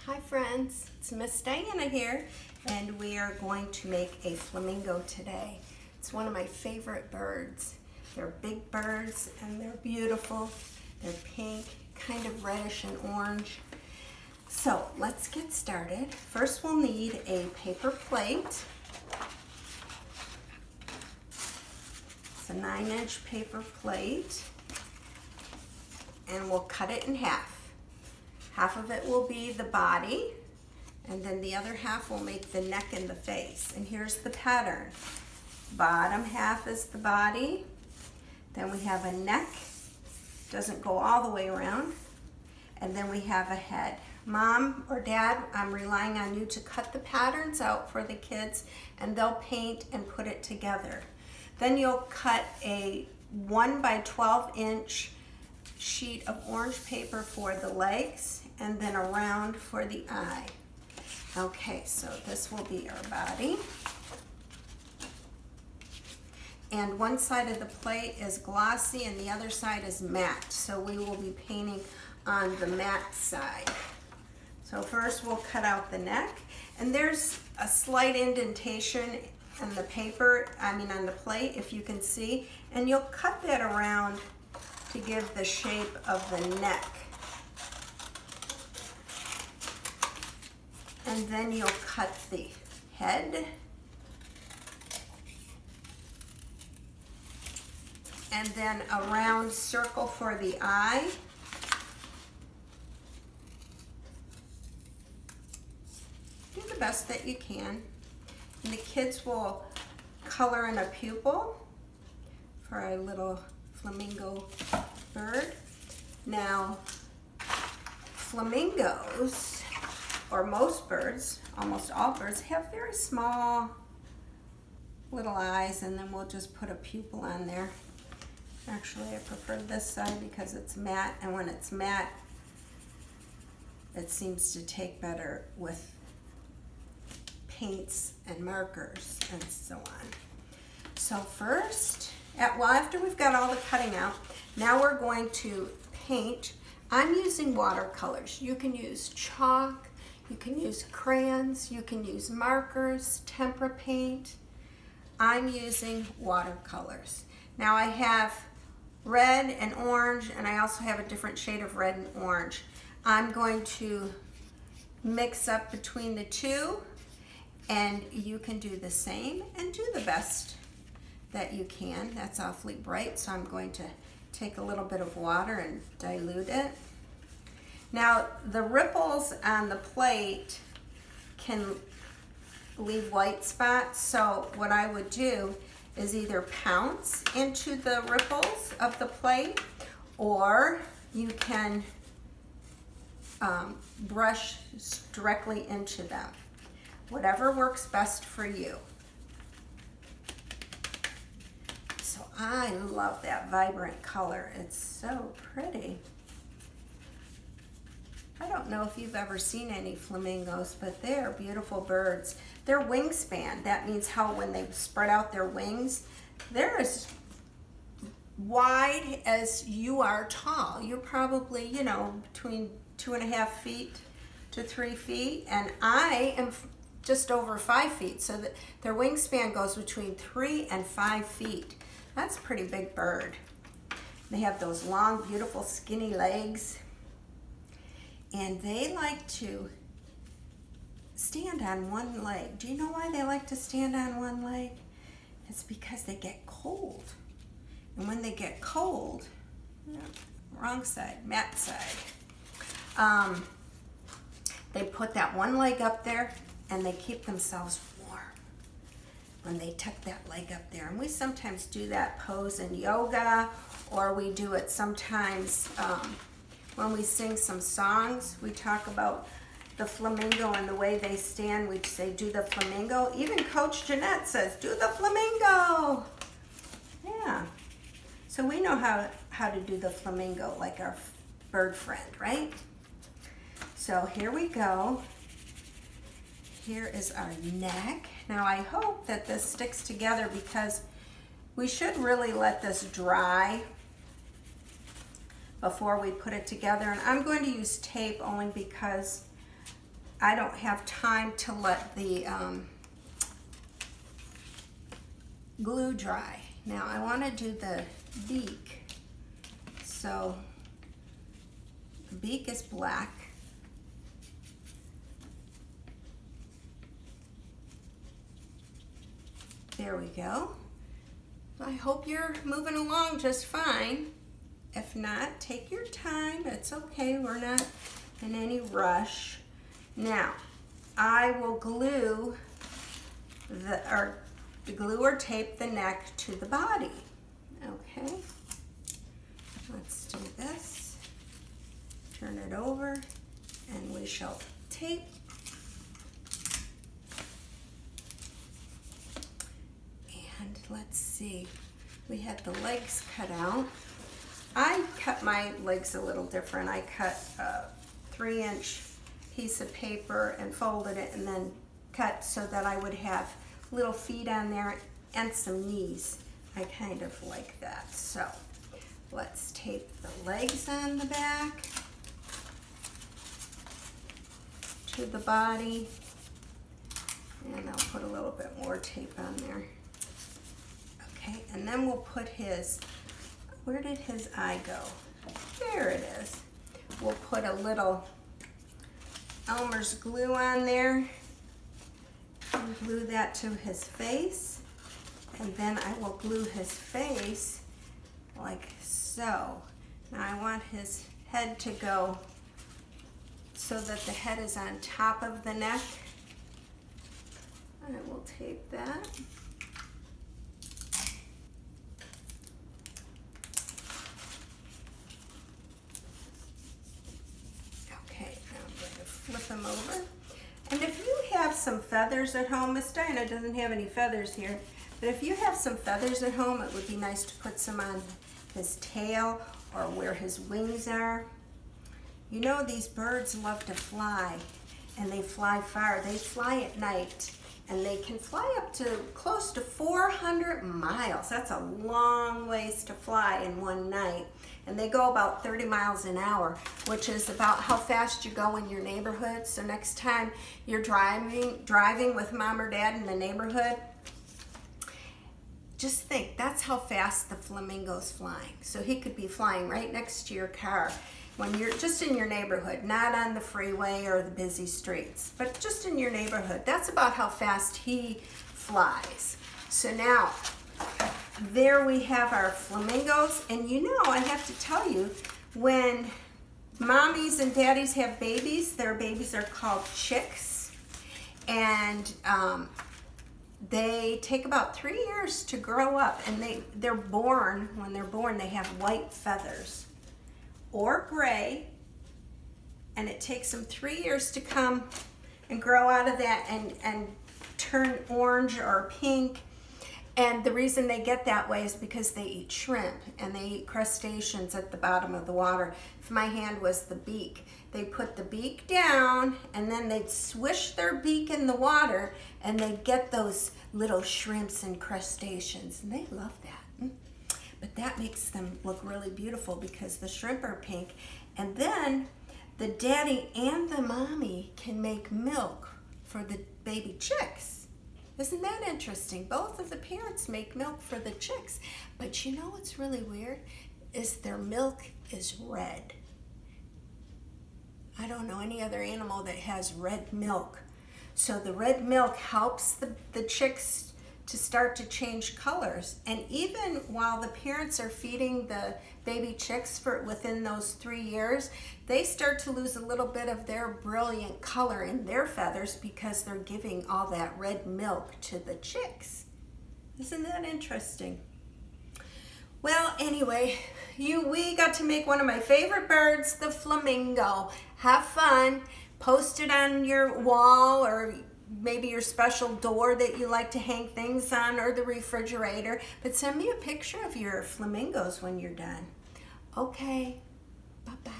Hi friends, it's Miss Diana here, and we are going to make a flamingo today. It's one of my favorite birds. They're big birds and they're beautiful. They're pink, kind of reddish and orange. So let's get started. First we'll need a paper plate. It's a 9-inch paper plate, and we'll cut it in half. Half of it will be the body, and then the other half will make the neck and the face. And here's the pattern. Bottom half is the body, then we have a neck, doesn't go all the way around, and then we have a head. Mom or Dad, I'm relying on you to cut the patterns out for the kids, and they'll paint and put it together. Then you'll cut a 1 by 12-inch sheet of orange paper for the legs, and then a round for the eye. Okay, so this will be our body. And one side of the plate is glossy and the other side is matte. So we will be painting on the matte side. So first we'll cut out the neck, and there's a slight indentation on the paper, on the plate, if you can see, and you'll cut that around to give the shape of the neck. And then you'll cut the head. And then a round circle for the eye. Do the best that you can. And the kids will color in a pupil for our little flamingo bird. Now, flamingos, or most birds, almost all birds, have very small little eyes, and then we'll just put a pupil on there. Actually, I prefer this side because it's matte, and when it's matte, it seems to take better with paints and markers and so on. So first, after we've got all the cutting out, now we're going to paint. I'm using watercolors. You can use chalk, you can use crayons, you can use markers, tempera paint. I'm using watercolors. Now I have red and orange, and I also have a different shade of red and orange. I'm going to mix up between the two, and you can do the same and do the best that you can. That's awfully bright, so I'm going to take a little bit of water and dilute it. Now, the ripples on the plate can leave white spots, so what I would do is either pounce into the ripples of the plate, or you can brush directly into them. Whatever works best for you. So I love that vibrant color. It's so pretty. I don't know if you've ever seen any flamingos, but they're beautiful birds. Their wingspan, that means how when they spread out their wings, they're as wide as you are tall. You're probably, between 2.5 feet to 3 feet, and I am just over 5 feet, so that their wingspan goes between 3 and 5 feet. That's a pretty big bird. They have those long, beautiful, skinny legs. And they like to stand on one leg. Do you know why they like to stand on one leg? It's because they get cold. And when they get cold, wrong side, matte side, they put that one leg up there and they keep themselves warm when they tuck that leg up there. And we sometimes do that pose in yoga, or we do it sometimes when we sing some songs. We talk about the flamingo and the way they stand. We say, do the flamingo. Even Coach Jeanette says, do the flamingo. Yeah. So we know how to do the flamingo like our bird friend, right? So here we go. Here is our neck. Now I hope that this sticks together because we should really let this dry before we put it together. And I'm going to use tape only because I don't have time to let the glue dry. Now I want to do the beak. So the beak is black. There we go. I hope you're moving along just fine. If not, take your time. It's okay. We're not in any rush. Now, I will glue glue or tape the neck to the body. Okay. Let's do this. Turn it over, and we shall tape. And let's see. We had the legs cut out. I cut my legs a little different. I cut a 3-inch piece of paper and folded it and then cut so that I would have little feet on there and some knees. I kind of like that. So let's tape the legs on the back to the body, and I'll put a little bit more tape on there. Okay, and then we'll put his, where did his eye go? There it is. We'll put a little Elmer's glue on there and glue that to his face, and then I will glue his face like so. Now I want his head to go so that the head is on top of the neck. I will tape that. Okay, now I'm going to flip him over. And if you have some feathers at home, Miss Diana doesn't have any feathers here, but if you have some feathers at home, it would be nice to put some on his tail or where his wings are. You know, these birds love to fly, and they fly far. They fly at night, and they can fly up to close to 400 miles. That's a long ways to fly in one night. And they go about 30 miles an hour, which is about how fast you go in your neighborhood. So next time you're driving with mom or dad in the neighborhood, just think, that's how fast the flamingo's flying. So he could be flying right next to your car when you're just in your neighborhood, not on the freeway or the busy streets, but just in your neighborhood. That's about how fast he flies. So now, there we have our flamingos. And you know, I have to tell you, when mommies and daddies have babies, their babies are called chicks. And they take about 3 years to grow up, and they're born, when they're born, they have white feathers or gray, and it takes them 3 years to come and grow out of that and turn orange or pink. And the reason they get that way is because they eat shrimp and they eat crustaceans at the bottom of the water. If my hand was the beak, they put the beak down and then they'd swish their beak in the water and they'd get those little shrimps and crustaceans, and they love that. But that makes them look really beautiful because the shrimp are pink. And then the daddy and the mommy can make milk for the baby chicks. Isn't that interesting? Both of the parents make milk for the chicks. But you know what's really weird? Is their milk is red. I don't know any other animal that has red milk. So the red milk helps the chicks to start to change colors. And even while the parents are feeding the baby chicks within those 3 years, they start to lose a little bit of their brilliant color in their feathers because they're giving all that red milk to the chicks. Isn't that interesting? Well, anyway, we got to make one of my favorite birds, the flamingo. Have fun. Post it on your wall, or maybe your special door that you like to hang things on, or the refrigerator. But send me a picture of your flamingos when you're done. Okay, bye-bye.